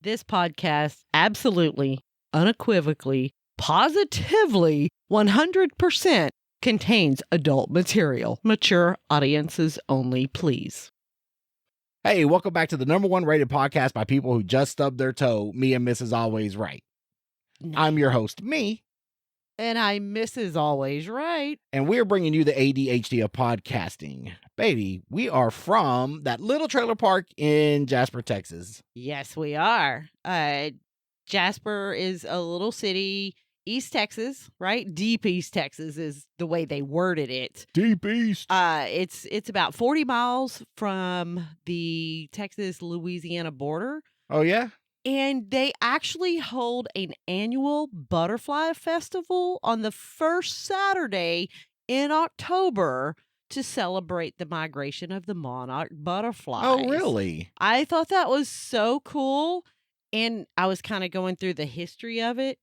This podcast absolutely, unequivocally, positively, 100% contains adult material. Mature audiences only, please. Hey, welcome back to the #1 rated podcast by people who just stubbed their toe, me and Mrs. Always Right. I'm your host, me. And I'm Mrs. Always Right. And we're bringing you the ADHD of podcasting. Baby, we are from that little trailer park in Jasper, Texas. Yes, we are. Jasper is a little city, East Texas, right? Deep East Texas is the way they worded it. Deep East. It's about 40 miles from the Texas-Louisiana border. Oh, yeah? And they actually hold an annual butterfly festival on the first Saturday in October to celebrate the migration of the monarch butterflies. Oh, really? I thought that was so cool. And I was kind of going through the history of it.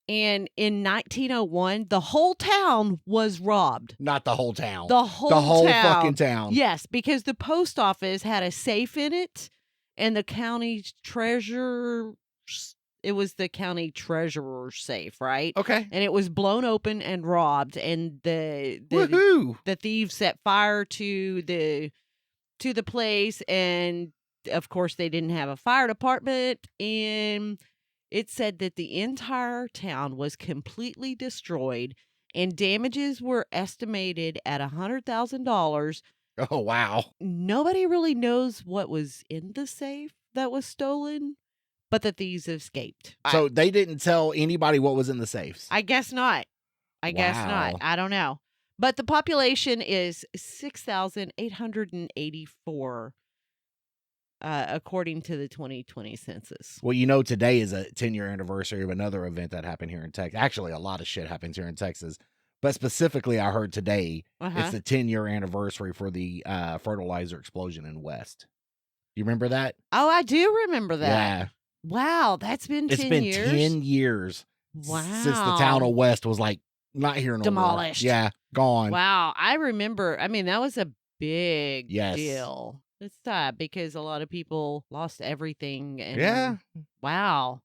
And in 1901, the whole town was robbed. Not the whole town. The whole town. Fucking town. Yes, because the post office had a safe in it. And the county treasurer, it was the county treasurer's safe, right? Okay. And it was blown open and robbed, and the thieves set fire to the place, and of course they didn't have a fire department, and it said that the entire town was completely destroyed, and damages were estimated at $100,000. Oh, wow. Nobody really knows what was in the safe that was stolen, but the thieves escaped. So they didn't tell anybody what was in the safes? I guess not. I guess not. I don't know. But the population is 6,884, according to the 2020 census. Well, you know, today is a 10-year anniversary of another event that happened here in Texas. Actually, a lot of shit happens here in Texas. But specifically, I heard today it's the 10-year anniversary for the fertilizer explosion in West. You remember that? Oh, I do remember that. Yeah. Wow, that's been 10 years? It's been 10 years since the town of West was like not here no more. Demolished. Yeah, gone. Wow, I remember. I mean, that was a big deal. It's sad because a lot of people lost everything. And wow,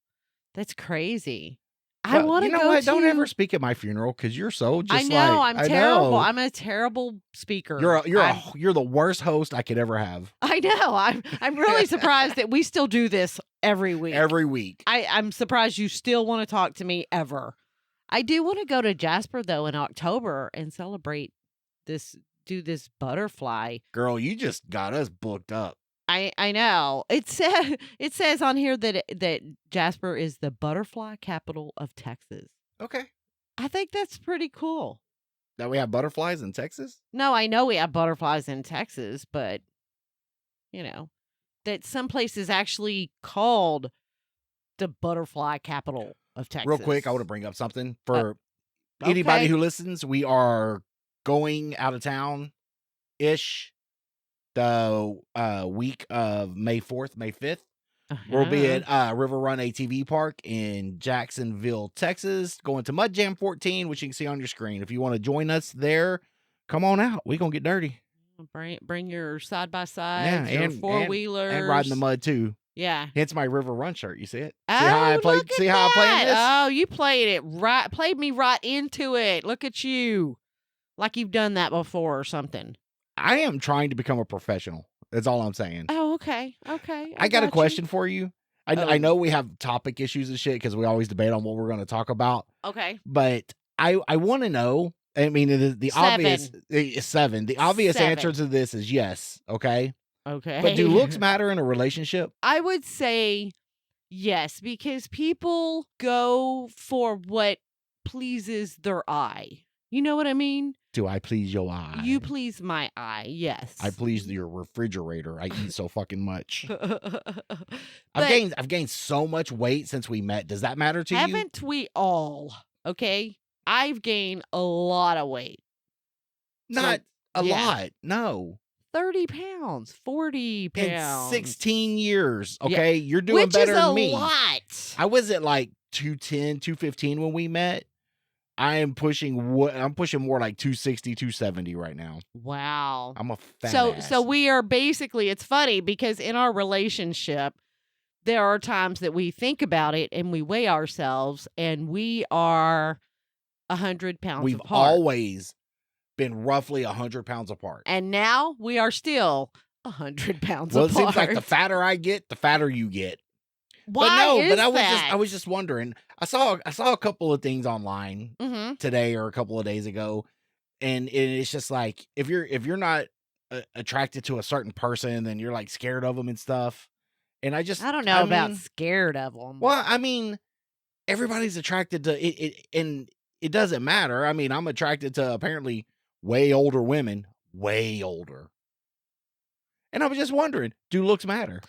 that's crazy. I want to go. You know what? Don't ever speak at my funeral because you're so just. I know. I'm terrible. I'm a terrible speaker. You're the worst host I could ever have. I know. I'm really surprised that we still do this every week. Every week. I'm surprised you still want to talk to me ever. I do want to go to Jasper though in October and celebrate this. Do this butterfly. Girl, you just got us booked up. I know. It says on here that Jasper is the butterfly capital of Texas. Okay. I think that's pretty cool. That we have butterflies in Texas? No, I know we have butterflies in Texas, but you know, that some place is actually called the butterfly capital of Texas. Real quick, I want to bring up something for anybody who listens. We are going out of town-ish. The week of May 4th, May 5th, we'll be at River Run ATV Park in Jacksonville, Texas, going to Mud Jam 14, which you can see on your screen. If you want to join us there, come on out. We're going to get dirty. Bring your side-by-sides, your four-wheelers. And ride in the mud, too. Yeah. It's my River Run shirt. You see it? Oh, how I played this? Oh, you played it right. Played me right into it. Look at you. Like you've done that before or something. I am trying to become a professional. That's all I'm saying. Oh, okay. Okay. I got a question for you. I know we have topic issues and shit because we always debate on what we're going to talk about. Okay. But I want to know. I mean, the obvious 7. The obvious answer to this is yes. Okay. Okay. But do looks matter in a relationship? I would say yes, because people go for what pleases their eye. You know what I mean? Do I please your eye? You please my eye, yes. I please your refrigerator. I eat so fucking much. I've gained so much weight since we met. Does that matter to you? Haven't we all? Okay. I've gained a lot of weight. Not a lot. No. 30 pounds, 40 pounds. In 16 years. Okay. Yeah. You're doing better than me. Which is a lot. I was at like 210, 215 when we met. I'm pushing more like 260, 270 right now. Wow. I'm a fat ass. So we are basically, it's funny because in our relationship, there are times that we think about it and we weigh ourselves and we are 100 pounds We've apart. always been roughly 100 pounds apart. And now we are still 100 pounds Well, apart. it seems like the fatter I get, the fatter you get. Why is I was just wondering. I saw a couple of things online today or a couple of days ago, and it's just like if you're not attracted to a certain person, then you're like scared of them and stuff. And I don't know about scared of them. Well, I mean, everybody's attracted to it, and it doesn't matter. I mean, I'm attracted to apparently way older women, way older. And I was just wondering, do looks matter?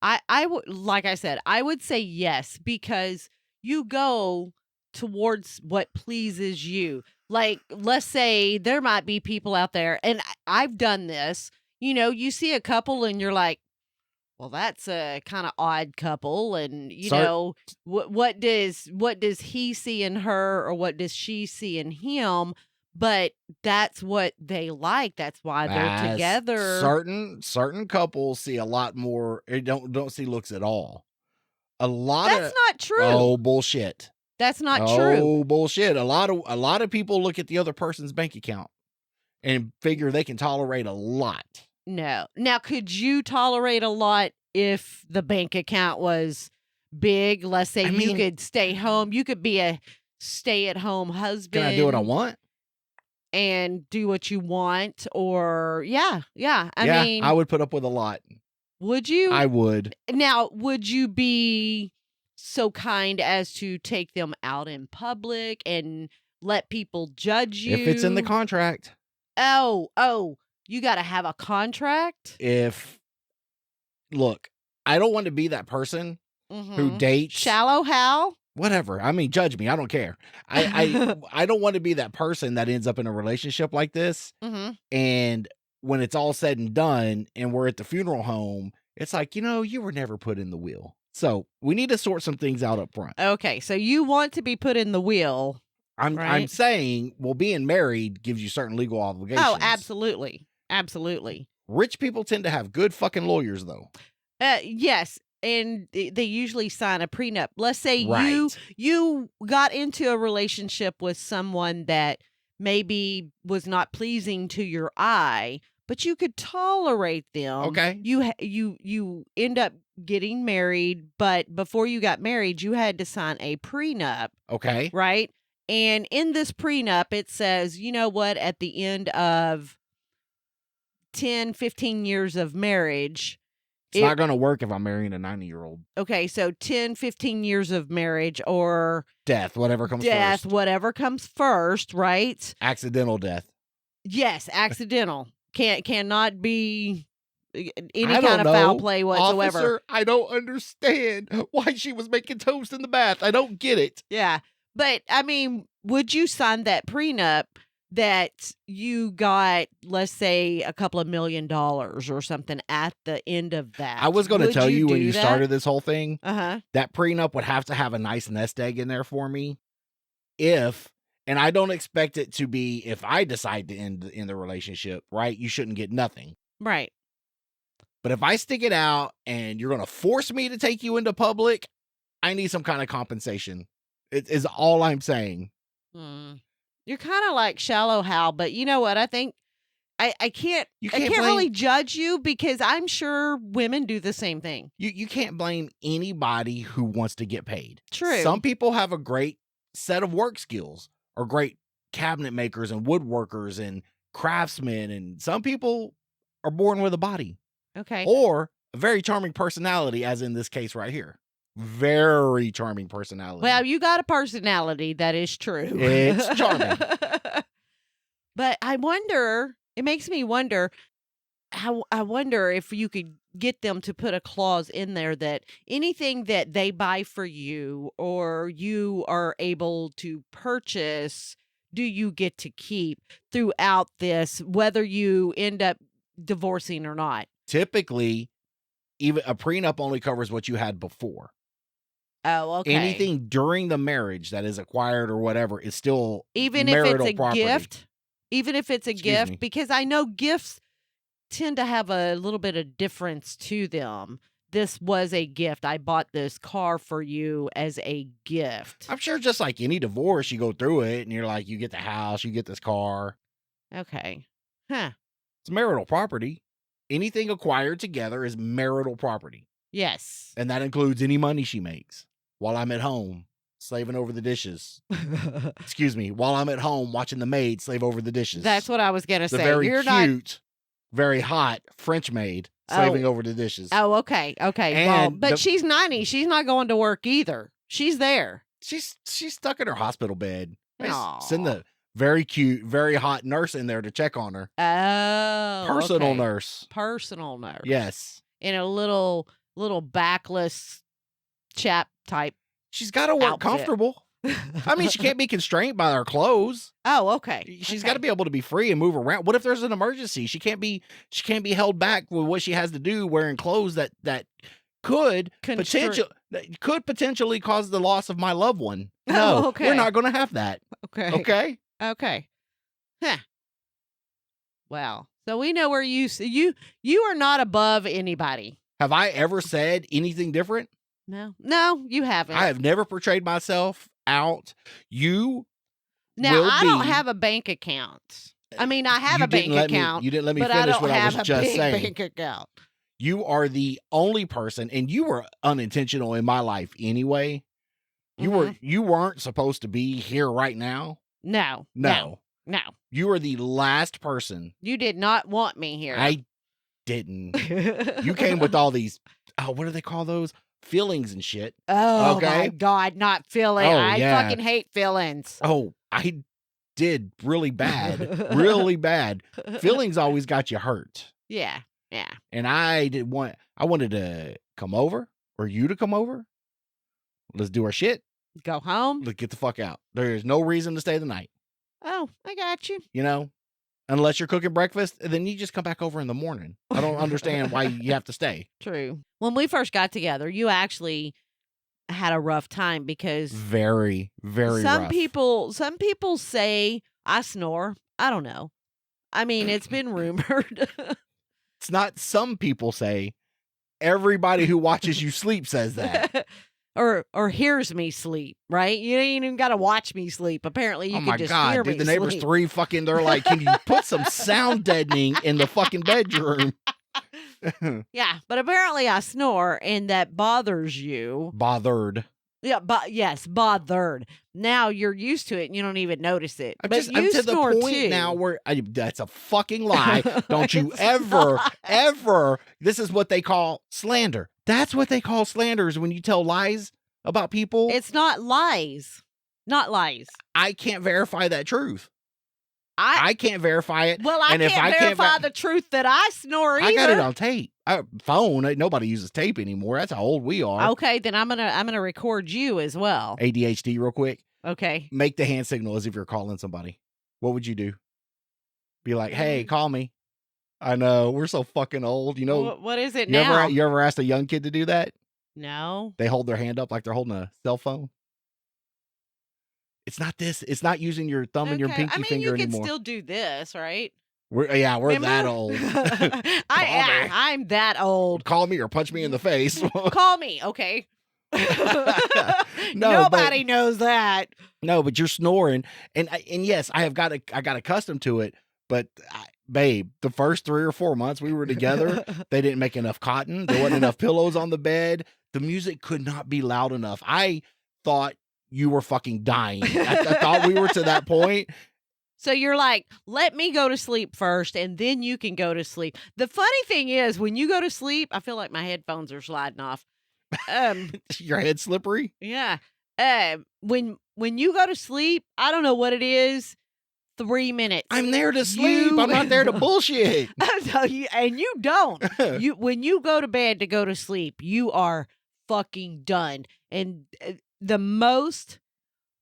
I would, like I said, I would say yes, because you go towards what pleases you. Like, let's say there might be people out there, and I've done this, you see a couple and you're like, well, that's a kind of odd couple. And, know, what does he see in her or what does she see in him? But that's what they like. That's why they're together. Certain couples see a lot more. Don't see looks at all. That's not true. Oh, bullshit. That's not true. Oh, bullshit. A lot of people look at the other person's bank account and figure they can tolerate a lot. No. Now, could you tolerate a lot if the bank account was big? Let's say you could stay home. You could be a stay-at-home husband. Can I do what I want? And do what you want, or I mean, I would put up with a lot. Would you? I would. Now, would you be so kind as to take them out in public and let people judge you? If it's in the contract. Oh, you got to have a contract? Look, I don't want to be that person who dates. Shallow Hal? Whatever. I mean, judge me. I don't care. I don't want to be that person that ends up in a relationship like this. And when it's all said and done and we're at the funeral home, it's like, you were never put in the will. So we need to sort some things out up front. Okay. So you want to be put in the will. I'm saying, well, being married gives you certain legal obligations. Oh, absolutely. Absolutely. Rich people tend to have good fucking lawyers, though. Yes. And they usually sign a prenup. Let's say right. you got into a relationship with someone that maybe was not pleasing to your eye, but you could tolerate them. Okay. You end up getting married, but before you got married, you had to sign a prenup. Okay. Right? And in this prenup, it says, you know what, at the end of 10, 15 years of marriage, it's not going to work if I'm marrying a 90-year-old. Okay, so 10, 15 years of marriage or death, whatever comes first, right? Accidental death. Yes, accidental. Cannot be any kind of foul play whatsoever. Officer, I don't understand why she was making toast in the bath. I don't get it. Yeah. But I mean, would you sign that prenup that you got, let's say, a couple of $1 million or something at the end of that? I was going to tell you when you started this whole thing, that prenup would have to have a nice nest egg in there for me. And I don't expect it to be if I decide to end in the relationship, right? You shouldn't get nothing. Right. But if I stick it out and you're going to force me to take you into public, I need some kind of compensation. It is all I'm saying. You're kind of like Shallow Hal, but you know what? I think I can't really judge you because I'm sure women do the same thing. You can't blame anybody who wants to get paid. True. Some people have a great set of work skills or great cabinet makers and woodworkers and craftsmen. And some people are born with a body. Okay. Or a very charming personality, as in this case right here. Very charming personality. Well, you got a personality. That is true. It's charming. But it makes me wonder I wonder if you could get them to put a clause in there that anything that they buy for you or you are able to purchase, do you get to keep throughout this, whether you end up divorcing or not? Typically, even a prenup only covers what you had before. Oh, okay. Anything during the marriage that is acquired or whatever is still even marital if it's a property. gift. Even if it's a gift, because I know gifts tend to have a little bit of difference to them this was a gift. I bought this car for you as a gift. I'm sure just like any divorce, you go through it and you're like, you get the house, you get this car. Okay. Huh. It's marital property. Anything acquired together is marital property. Yes. And that includes any money she makes while I'm at home slaving over the dishes. Excuse me. While I'm at home watching the maid slave over the dishes. That's what I was going to say. The very You're cute, very hot French maid slaving over the dishes. Oh, okay. Okay. And well, but she's 90. She's not going to work either. She's there. She's stuck in her hospital bed. Aw. Send the very cute, very hot nurse in there to check on her. Oh. Personal nurse. Personal nurse. Yes. In a little backless chap type. She's got to work comfortable. I mean, she can't be constrained by her clothes. Oh, okay. She's got to be able to be free and move around. What if there's an emergency? She can't be held back with what she has to do wearing clothes that could potentially cause the loss of my loved one. No, okay. We're not going to have that. Okay. Okay. Okay. Huh. Well, so we know where you are not above anybody. Have I ever said anything different? No, you haven't. I have never portrayed myself out. You now, I don't have a bank account. I mean, I have a bank account. You didn't let me finish what I was just saying. Bank account. You are the only person, and you were unintentional in my life anyway. You weren't supposed to be here right now. No. You were the last person. You did not want me here. I didn't. You came with all these. Oh, what do they call those? Feelings and shit. Oh, okay? my God, not feeling. I fucking hate feelings. Oh, I did really bad. Really bad. Feelings always got you hurt. Yeah. And I wanted to come over, or you to come over. Let's do our shit. Go home. Let's get the fuck out. There's no reason to stay the night. Oh, I got you. You know? Unless you're cooking breakfast, then you just come back over in the morning. I don't understand why you have to stay. True. When we first got together, you actually had a rough time because very, very some rough. Some people say I snore. I don't know. I mean, it's been rumored. It's not some people say. Everybody who watches you sleep says that. Or hears me sleep, right? You ain't even got to watch me sleep. Apparently, you can just hear me sleep. The neighbors they're like, can you put some sound deadening in the fucking bedroom? Yeah, but apparently I snore, and that bothers you. Bothered. Yeah, yes, bothered. Now you're used to it, and you don't even notice it. I'm you to the snore point too. now where that's a fucking lie. Don't you ever. This is what they call slander. That's what they call slanders when you tell lies about people. It's not lies. Not lies. I can't verify that truth. I can't verify it. Well, I can't verify the truth that I snore either. I got it on tape. Phone. Nobody uses tape anymore. That's how old we are. Okay, then I'm gonna record you as well. ADHD real quick. Okay. Make the hand signal as if you're calling somebody. What would you do? Be like, hey, call me. I know. We're so fucking old. You know. What is it now? You ever asked a young kid to do that? No. They hold their hand up like they're holding a cell phone. It's not this. It's not using your thumb and your pinky finger anymore. You can still do this, right? We're that old. I'm that old. Call me or punch me in the face. Call me, okay? Nobody knows that. No, but you're snoring, and yes, I got accustomed to it. But babe, the first 3 or 4 months we were together, they didn't make enough cotton. There wasn't enough pillows on the bed. The music could not be loud enough. I thought you were fucking dying. I thought we were to that point. So you're like, let me go to sleep first, and then you can go to sleep. The funny thing is, when you go to sleep, I feel like my headphones are sliding off. Your head slippery? Yeah. When you go to sleep, I don't know what it is. 3 minutes. I'm there to sleep. I'm not there to bullshit. And you don't. When you go to bed to go to sleep, you are fucking done. And the most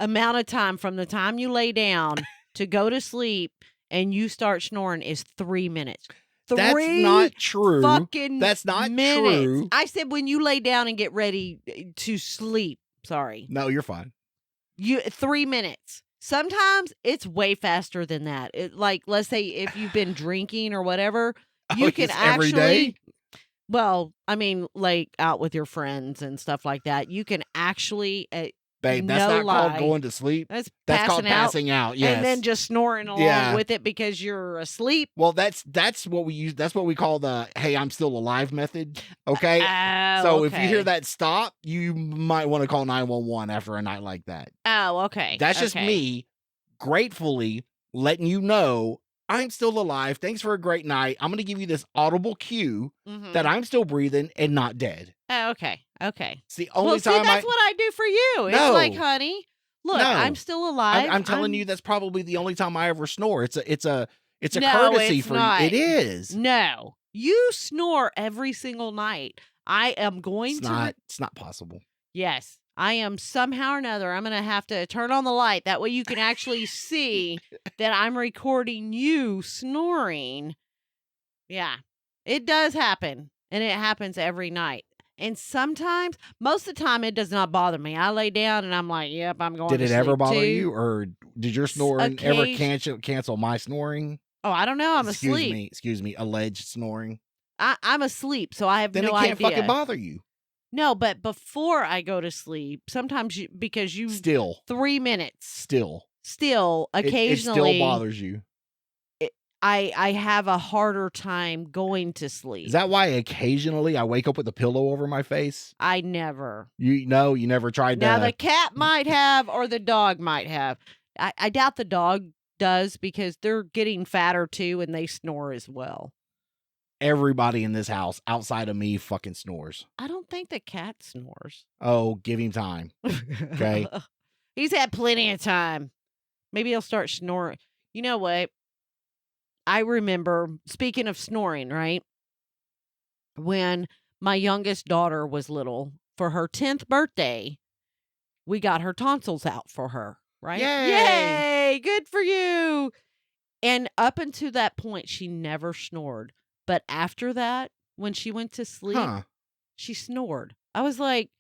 amount of time from the time you lay down to go to sleep and you start snoring is 3 minutes. That's not true. That's not true. I said when you lay down and get ready to sleep. Sorry. No, you're fine. 3 minutes. Sometimes it's way faster than that. Like, let's say if you've been drinking or whatever, you can actually. Every day? Well, I mean, like out with your friends and stuff like that. You can actually, Babe, that's no not called lie, going to sleep. that's That's called passing out passing out. Yes. and then just snoring along Yeah. with it because you're asleep. Well, that's what we use. That's what we call the "Hey, I'm still alive" method. Okay. Oh, If you hear okay. that stop, you might want to call 911 after a night like that. Oh, okay. That's just Okay. me gratefully letting you know I'm still alive. Thanks for a great night. I'm going to give you this audible cue that I'm still breathing and not dead. Oh, okay. Okay. It's the only time that's what I do for you. No. It's like, honey, look, No. I'm still alive. I'm telling you, that's probably the only time I ever snore. It's a No, courtesy it's for not. you. It is. No, you snore every single night. I am going to. It's not possible. Yes, I am somehow or another. I'm going to have to turn on the light. That way you can actually see that I'm recording you snoring. Yeah, it does happen. And it happens every night. And sometimes, most of the time, it does not bother me. I lay down and I'm like, yep, I'm going to sleep. Did it ever bother too. you? Or did your snoring ever cancel my snoring? Oh, I don't know. I'm asleep. Excuse me. Alleged snoring. I'm asleep, so I have Then no it can't idea. fucking bother you. No, but before I go to sleep, sometimes because you still 3 minutes. Still Occasionally it still bothers you. I have a harder time going to sleep. Is that why occasionally I wake up with a pillow over my face? I never. You never tried Now to. the cat might have, or the dog might have. I doubt the dog does because they're getting fatter too, and they snore as well. Everybody in this house outside of me fucking snores. I don't think the cat snores. Oh, give him time. Okay. He's had plenty of time. Maybe he'll start snoring. You know what? I remember, speaking of snoring, right? When my youngest daughter was little, for her 10th birthday, we got her tonsils out for her, right? Yay! Good for you. And up until that point, she never snored. But after that, when she went to sleep, she snored. I was like,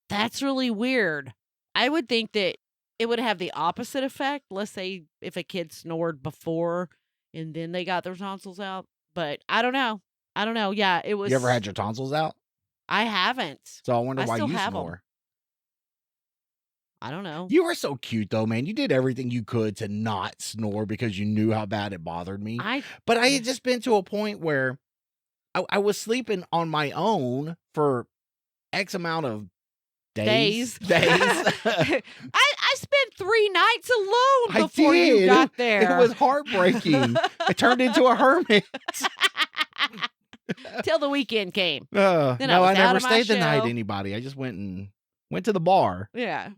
that's really weird. I would think that it would have the opposite effect. Let's say if a kid snored before and then they got their tonsils out. But I don't know. Yeah, it was. You ever had your tonsils out? I haven't. So I wonder why you have snore. Them. I don't know. You were so cute though, man. You did everything you could to not snore because you knew how bad it bothered me. But I had just been to a point where I was sleeping on my own for X amount of days. I spent 3 nights alone before you got there. It was heartbreaking. I turned into a hermit. Till the weekend came. No, I never stayed the night anybody. I just went to the bar. Yeah.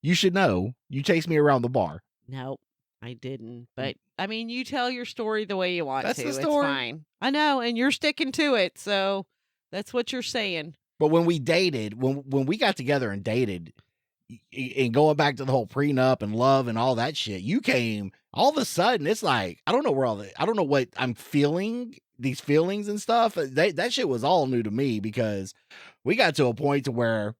You should know. You chased me around the bar. Nope, I didn't. But I mean, you tell your story the way you want to. It's fine. I know, and you're sticking to it, so that's what you're saying. But when we dated, when we got together and dated, and going back to the whole prenup and love and all that shit, you came all of a sudden. It's like I don't know what I'm feeling. These feelings and stuff. That shit was all new to me because we got to a point to where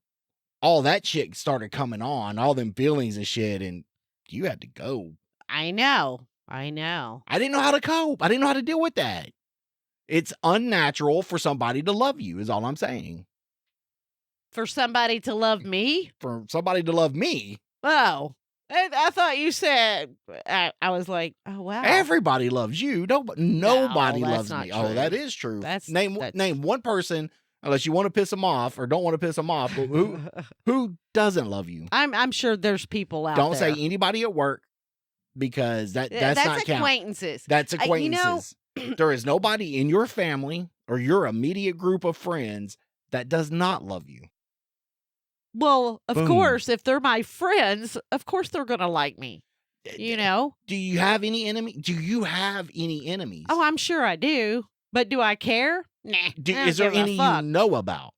all that shit started coming on, all them feelings and shit, and you had to go. I know. I didn't know how to cope. I didn't know how to deal with that. It's unnatural for somebody to love you, is all I'm saying. For somebody to love me? For somebody to love me? Oh. I thought you said, I was like, oh, wow. Everybody loves you. Nobody loves me. True. Oh, that is true. Name that's... one person, unless you want to piss them off or don't want to piss them off, but who doesn't love you? I'm sure there's people out there. Don't say anybody at work because that's not acquaintances. That's acquaintances. There is nobody in your family or your immediate group of friends that does not love you. Well, of course, if they're my friends, of course they're going to like me. You know? Do you have any enemies? Oh, I'm sure I do. But do I care? Nah. Is there any you know about?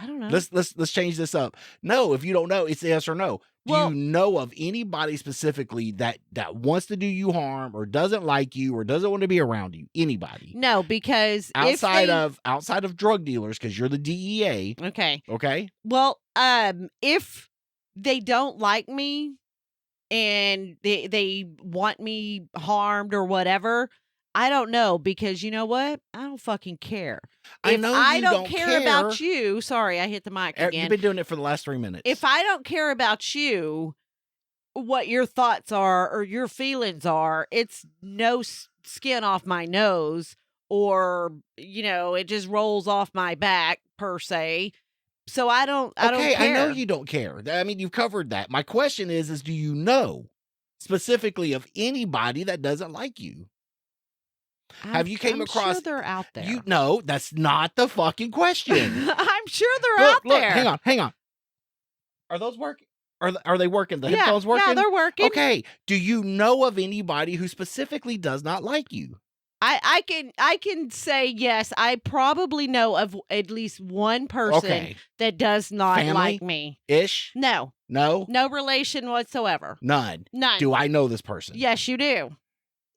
I don't know. Let's change this up. No, if you don't know, it's yes or no. Do you know of anybody specifically that wants to do you harm or doesn't like you or doesn't want to be around you? Anybody? No, because outside of drug dealers, because you're the DEA. Okay. Well, if they don't like me and they want me harmed or whatever, I don't know, because you know what? I don't fucking care. I know I you don't care about you. Sorry, I hit the mic again. You've been doing it for the last 3 minutes. If I don't care about you, what your thoughts are or your feelings are, it's no skin off my nose, or it just rolls off my back per se. So I don't care. I know you don't care. I mean, you've covered that. My question is do you know specifically of anybody that doesn't like you? Have you came across? I'm sure they're out there. No, that's not the fucking question. I'm sure they're out there. Hang on. Are those working? Are they working? The headphones working? Yeah, they're working. Okay. Do you know of anybody who specifically does not like you? I can say yes. I probably know of at least one person that does not like me. Ish? No. No relation whatsoever. None. Do I know this person? Yes, you do.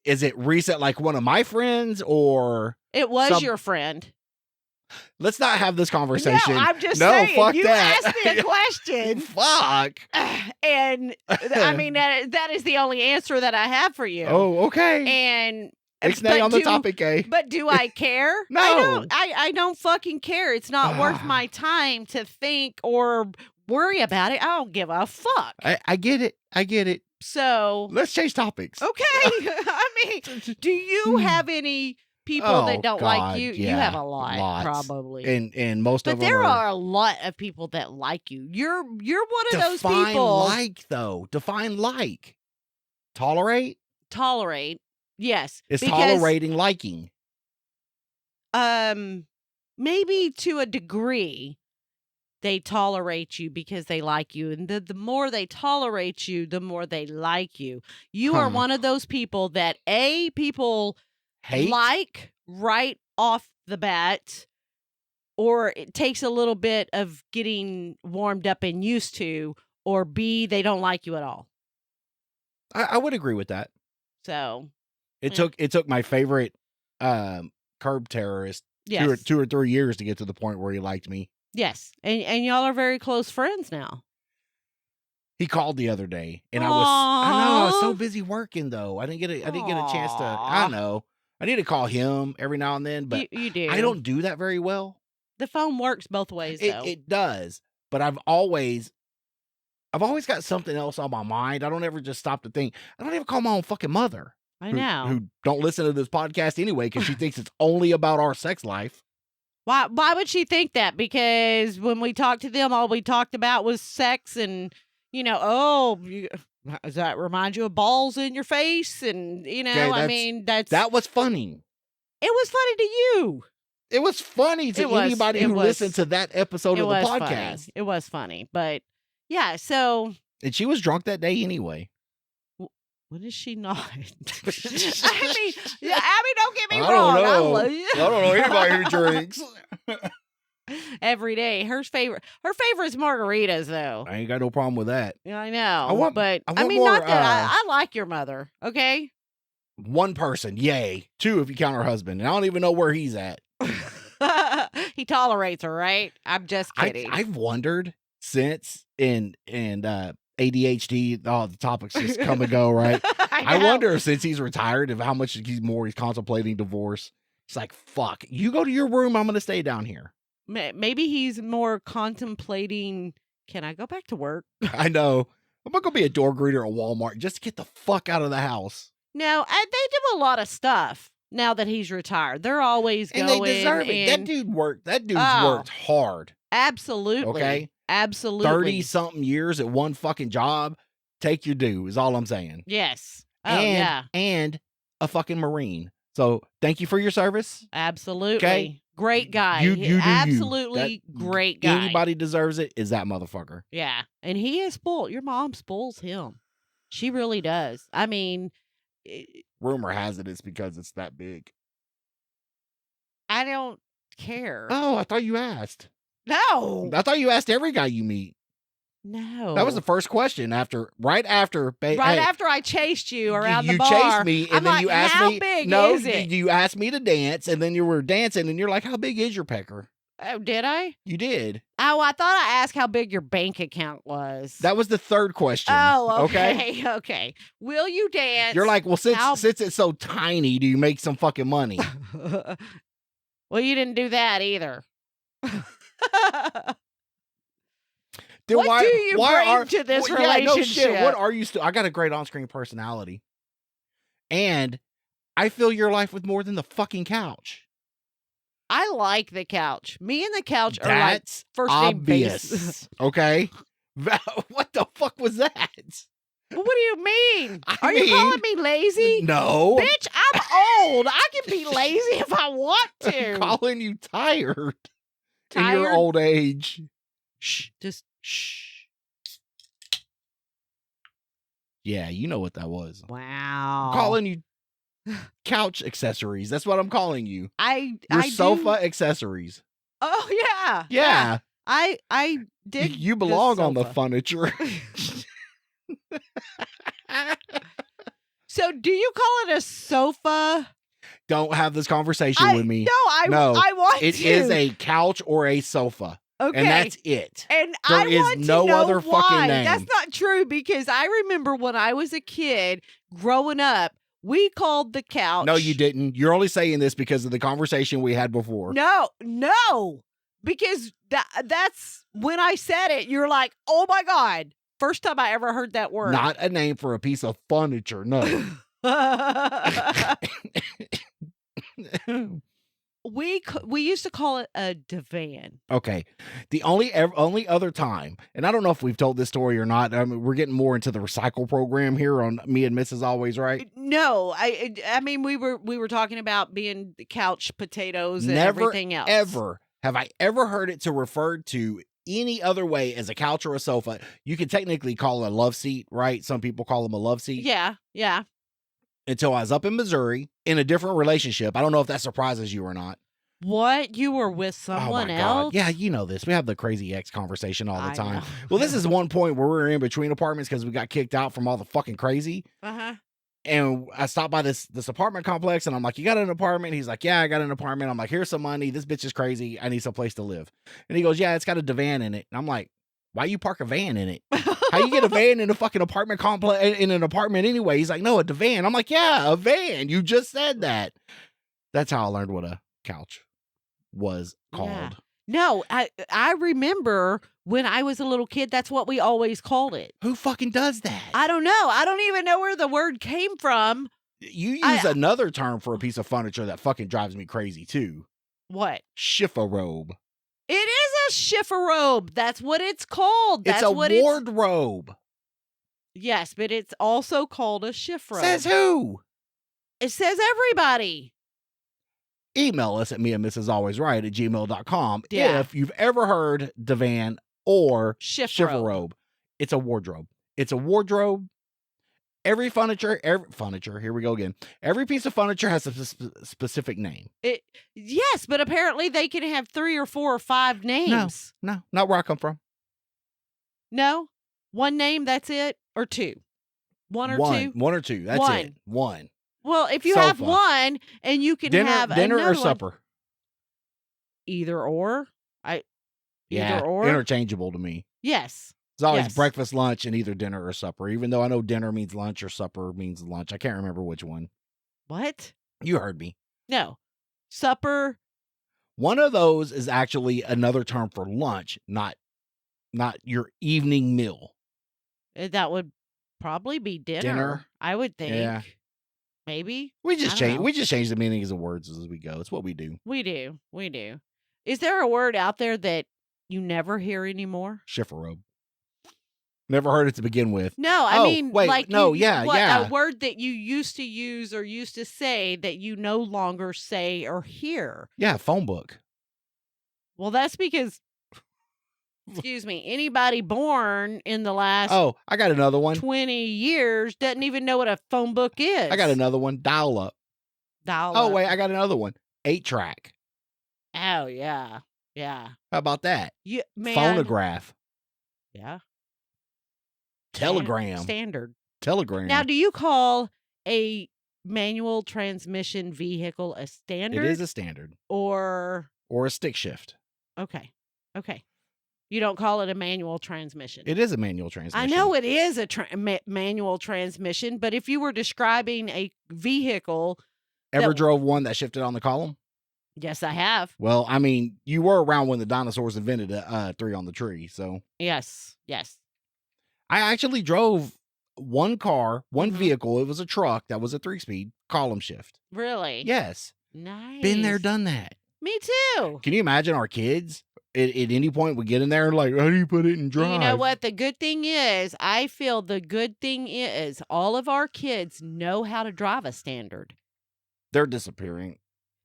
Is it recent, like one of my friends, or it was your friend? Let's not have this conversation. No, I'm just saying. Fuck you that. asked me a question. Fuck. And I mean that is the only answer that I have for you. Oh, okay. And Ixnay on the topic, eh? But do I care? No. I don't fucking care. It's not worth my time to think or worry about it. I don't give a fuck. I get it. So let's change topics. Okay. I mean, do you have any people that don't like you? Yeah, you have a lot, lots. probably. And most of them. But there are a lot of people that like you. You're one of those people. Define like, though. Define like. Tolerate? Tolerate. Yes. Is tolerating liking? Maybe to a degree. They tolerate you because they like you. And the more they tolerate you, the more they like you. You are one of those people that people hate, like right off the bat, or it takes a little bit of getting warmed up and used to, or B, they don't like you at all. I would agree with that. So it took my favorite curb terrorist 2 or 3 years to get to the point where he liked me. Yes. And y'all are very close friends now. He called the other day and Aww. I was so busy working though. I didn't get a chance to, I know. I need to call him every now and then, but you do. I don't do that very well. The phone works both ways though. It does. But I've always got something else on my mind. I don't ever just stop to think. I don't even call my own fucking mother. I know. Who don't listen to this podcast anyway because she thinks it's only about our sex life. Why would she think that? Because when we talked to them, all we talked about was sex and, does that remind you of balls in your face? And, that was funny. It was funny to you. It was funny to anybody who listened to that episode of the podcast. It was funny. But, yeah, so. And she was drunk that day anyway. What is she not? I mean, don't get me wrong. I don't know anybody who drinks every day. Her favorite is margaritas, though. I ain't got no problem with that. Yeah, I know. I want more, not that I like your mother. Okay. One person, yay. 2 if you count her husband, and I don't even know where he's at. He tolerates her, right? I'm just kidding. I've wondered since in ADHD, the topics just come and go, right? I wonder since he's retired of how much he's contemplating divorce. It's like, fuck, you go to your room, I'm going to stay down here. Maybe he's more contemplating, can I go back to work? I know. I'm not going to be a door greeter at Walmart just to get the fuck out of the house. No, they do a lot of stuff now that he's retired. They're always going. And they deserve it. That dude's worked hard. Absolutely. Okay? Absolutely. 30-something years at one fucking job. Take your due is all I'm saying. Yes. Oh, and a fucking Marine. So thank you for your service. Absolutely. Okay? Great guy. You absolutely great guy. Anybody deserves it is that motherfucker. Yeah. And he is spoiled. Your mom spoils him. She really does. I mean. Rumor has it's because it's that big. I don't care. Oh, I thought you asked. No. I thought you asked every guy you meet. No. That was the first question right after I chased you around the bar. You chased me and then you asked me. How big is it? You asked me to dance and then you were dancing and you're like, how big is your pecker? Oh, did I? You did. Oh, I thought I asked how big your bank account was. That was the third question. Oh, okay. Okay. Will you dance? You're like, well, since it's so tiny, do you make some fucking money? Well, you didn't do that either. Then what do you bring to this relationship? Yeah, no shit. What are you still? I got a great on-screen personality. And I fill your life with more than the fucking couch. I like the couch. Me and the couch are That's like first obvious. name basis. Okay. What the fuck was that? Well, what do you mean? I you calling me lazy? No. Bitch, I'm old. I can be lazy if I want to. I'm calling you tired. In Tired? your old age. Shh. Just shh. Yeah, you know what that was. Wow. I'm calling you couch accessories. That's what I'm calling you. Your I sofa do. accessories. Oh yeah. Yeah. I did. You belong on the furniture. So do you call it a sofa? Don't have this conversation with me. No, I want it to. It is a couch or a sofa. Okay. And that's it. And there is want no to know other why. fucking name. That's not true because I remember when I was a kid growing up, we called the couch. No, you didn't. You're only saying this because of the conversation we had before. No. Because that's when I said it, you're like, oh my God. First time I ever heard that word. Not a name for a piece of furniture, no. We used to call it a divan. Okay. The only other time, and I don't know if we've told this story or not. I mean, we're getting more into the recycle program here on Me and Mrs. Always Right. No, I mean we were talking about being couch potatoes and everything else. Ever have I ever heard it to refer to any other way as a couch or a sofa. You can technically call it a love seat, right? Some people call them a love seat. Yeah. Until I was up in Missouri in a different relationship. I don't know if that surprises you or not. What? You were with someone else? God. Yeah, you know this. We have the crazy ex conversation all the time. Know. Well, this is one point where we're in between apartments because we got kicked out from all the fucking crazy. Uh-huh. And I stopped by this apartment complex and I'm like, you got an apartment? He's like, yeah, I got an apartment. I'm like, here's some money. This bitch is crazy. I need some place to live. And he goes, yeah, it's got a divan in it. And I'm like, why you park a van in it? How you get a van in a fucking apartment complex in an apartment anyway? He's like, no, a divan. I'm like, yeah, a van. You just said that. That's how I learned what a couch was called. Yeah. No, I remember when I was a little kid, that's what we always called it. Who fucking does that? I don't know. I don't even know where the word came from. You use another term for a piece of furniture that fucking drives me crazy too. What? Chifforobe. It is a chifforobe. That's what it's called. It's a wardrobe. Yes, but it's also called a chifforobe. Says who? It says everybody. Email us at meandmrsalwaysright@gmail.com if you've ever heard divan or chifforobe. It's a wardrobe. It's a wardrobe. Every furniture, here we go again. Every piece of furniture has a specific name. Yes, but apparently they can have 3 or 4 or 5 names. No, not where I come from. No? One name, that's it? Or 2? One or two? One or two. That's it. One. Well, if you have one and you can have dinner or supper. Either or. Either or. Interchangeable to me. Yes. It's always breakfast, lunch, and either dinner or supper. Even though I know dinner means lunch or supper means lunch. I can't remember which one. What? You heard me. No. Supper. One of those is actually another term for lunch, not your evening meal. That would probably be dinner. I would think. Yeah. Maybe. We just change the meanings of words as we go. It's what we do. We do. Is there a word out there that you never hear anymore? Chifforobe. Never heard it to begin with. No, I mean, wait, like, yeah. A word that you used to use or used to say that you no longer say or hear. Yeah, phone book. Well, that's because, excuse me, anybody born in the last I got another one. 20 years doesn't even know what a phone book is. I got another one. Dial up. Oh, wait, I got another one. 8-track. Oh, yeah. Yeah. How about that? Yeah, man. Phonograph. Yeah. Telegram. Standard. Telegram. Now, do you call a manual transmission vehicle a standard? It is a standard. Or a stick shift. Okay. You don't call it a manual transmission. It is a manual transmission. I know it is a manual transmission, but if you were describing a vehicle... Ever drove one that shifted on the column? Yes, I have. Well, I mean, you were around when the dinosaurs invented a 3 on the tree, so... Yes. I actually drove one car, one vehicle. It was a truck that was a 3-speed column shift. Really? Yes. Nice. Been there, done that. Me too. Can you imagine our kids at any point we get in there and like, how do you put it in drive? You know what? The good thing is, I feel the good thing is all of our kids know how to drive a standard. They're disappearing.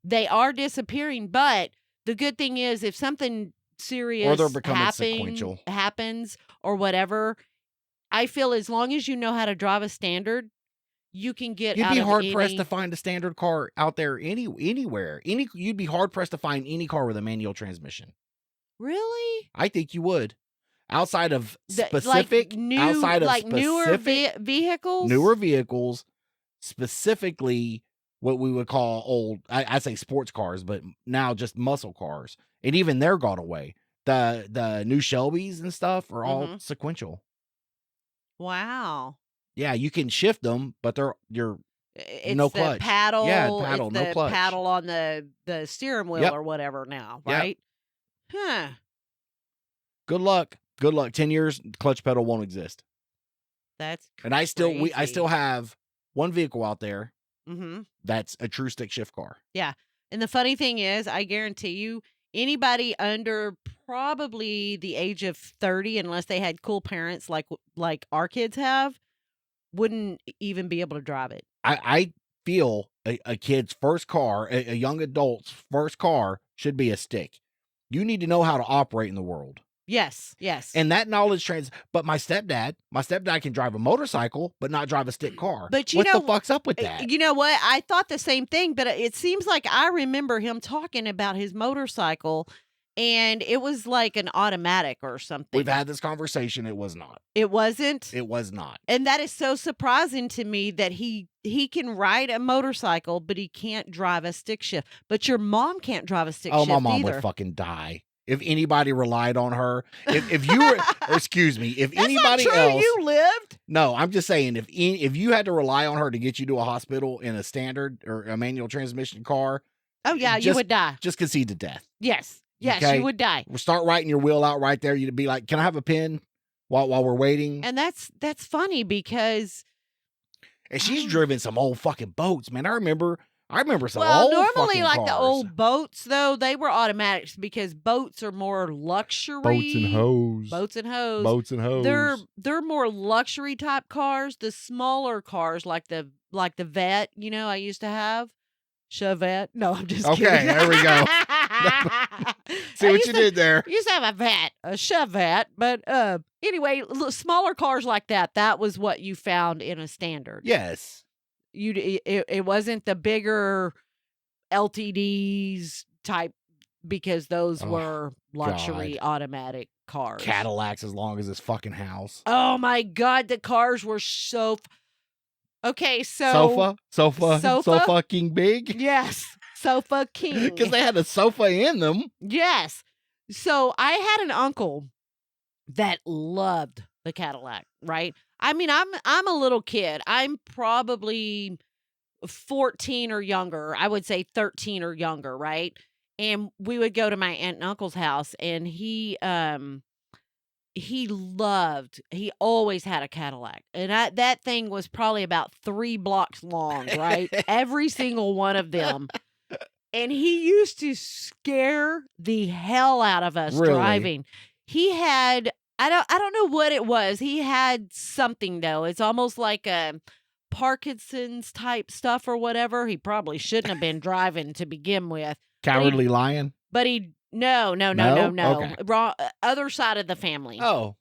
They are disappearing, but the good thing is if something serious or they're becoming sequential. happens or whatever, I feel as long as you know how to drive a standard, you can get You'd out be of hard pressed to find a standard car out there anywhere. You'd be hard pressed to find any car with a manual transmission. Really? I think you would. Outside of specific, newer vehicles? Newer vehicles, specifically what we would call old, I say sports cars, but now just muscle cars. And even they're gone away. The new Shelbys and stuff are all sequential. Wow. Yeah, you can shift them, but it's no clutch. Paddle. Yeah, paddle, it's no the clutch. paddle on the steering wheel or whatever now, right? Yep. Huh. Good luck. 10 years, clutch pedal won't exist. That's crazy. And I still have one vehicle out there that's a true stick shift car. Yeah. And the funny thing is, I guarantee you, anybody under probably the age of 30, unless they had cool parents like our kids have, wouldn't even be able to drive it. I feel a kid's first car, a young adult's first car should be a stick. You need to know how to operate in the world. Yes. And that knowledge but my stepdad can drive a motorcycle, but not drive a stick car. But what the fuck's up with that? You know what? I thought the same thing, but it seems like I remember him talking about his motorcycle, and it was like an automatic or something. We've had this conversation. It was not. It wasn't? It was not. And that is so surprising to me that he can ride a motorcycle, but he can't drive a stick shift. But your mom can't drive a stick shift my mom either. would fucking die. If anybody relied on her, if you were, excuse me, if That's anybody not true. else, you lived. No, I'm just saying, if you had to rely on her to get you to a hospital in a standard or a manual transmission car, oh yeah, you would die. Just concede to death. Yes, okay? You would die. We'll start writing your will out right there. You'd be like, "Can I have a pen while we're waiting?" And that's funny because, and she's driven some old fucking boats, man. I remember some old normally fucking like cars. the old boats though, they were automatics because boats are more luxury. Boats and hoes. They're more luxury type cars. The smaller cars like the Vet, I used to have. Chevette. No, I'm just kidding. Okay, there we go. See what you did there. I used to have a Chevette, but anyway, smaller cars like that. That was what you found in a standard. Yes. It wasn't the bigger LTDs type because those were luxury automatic cars. Cadillacs as long as this fucking house. Oh my God, the cars were so. Okay, so sofa king big. Yes, sofa king. Because they had a sofa in them. Yes. So I had an uncle that loved the Cadillac, right? I mean, I'm a little kid. I'm probably 14 or younger. I would say 13 or younger, right? And we would go to my aunt and uncle's house, and he always had a Cadillac. And that thing was probably about 3 blocks long, right? Every single one of them. And he used to scare the hell out of us driving. He had, I don't know what it was. He had something though. It's almost like a Parkinson's type stuff or whatever. He probably shouldn't have been driving to begin with. Cowardly lion? But no. Okay. Wrong, other side of the family. Oh.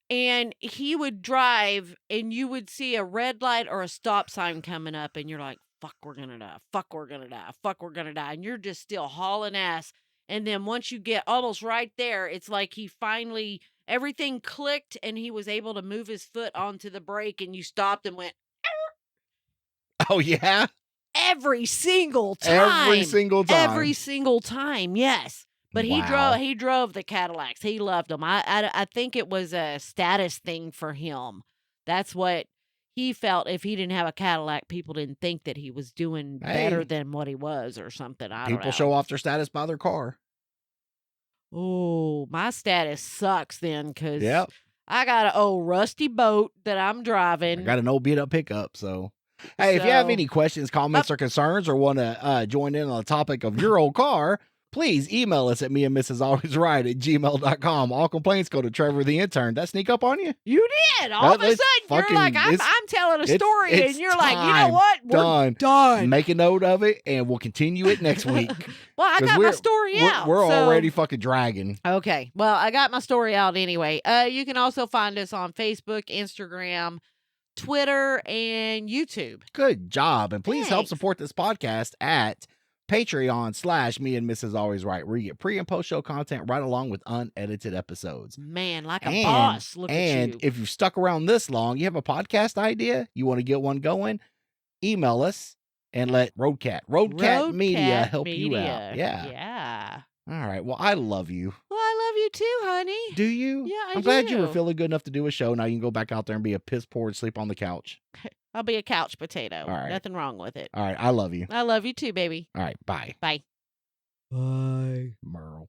And he would drive and you would see a red light or a stop sign coming up and you're like, fuck, we're going to die. Fuck, we're going to die. Fuck, we're going to die. And you're just still hauling ass. And then once you get almost right there, it's like he finally, everything clicked and he was able to move his foot onto the brake and you stopped and went, Arr! Oh, yeah? Every single time. Every single time. Every single time, yes. But he drove the Cadillacs. He loved them. I think it was a status thing for him. That's what he felt. If he didn't have a Cadillac, people didn't think that he was doing better than what he was or something. I don't know. People show off their status by their car. Oh, my status sucks then because I got an old rusty boat that I'm driving. I got an old beat up pickup, so. Hey, if you have any questions, comments, or concerns, or want to join in on the topic of your old car, please email us at meandmrsalwaysright@gmail.com. All complaints go to Trevor the intern. That sneak up on you? You did. All of a sudden, you're like, I'm telling a story, and you're like, you know what? We're done. Make a note of it, and we'll continue it next week. Well, I got my story out. We're already fucking dragging. Okay. Well, I got my story out anyway. You can also find us on Facebook, Instagram, Twitter, and YouTube. Good job. And please help support this podcast at Patreon/Me and Mrs. Always Right, where you get pre and post show content right along with unedited episodes. Man, like a boss. Look at you. And if you've stuck around this long, you have a podcast idea, you want to get one going, email us and let Roadcat Media help you out. Yeah. All right. Well, I love you. Well, I love you too, honey. Do you? Yeah, I'm glad you were feeling good enough to do a show. Now you can go back out there and be a piss poor and sleep on the couch. I'll be a couch potato. All right. Nothing wrong with it. All right. I love you. I love you too, baby. All right. Bye. Bye. Bye. Merle.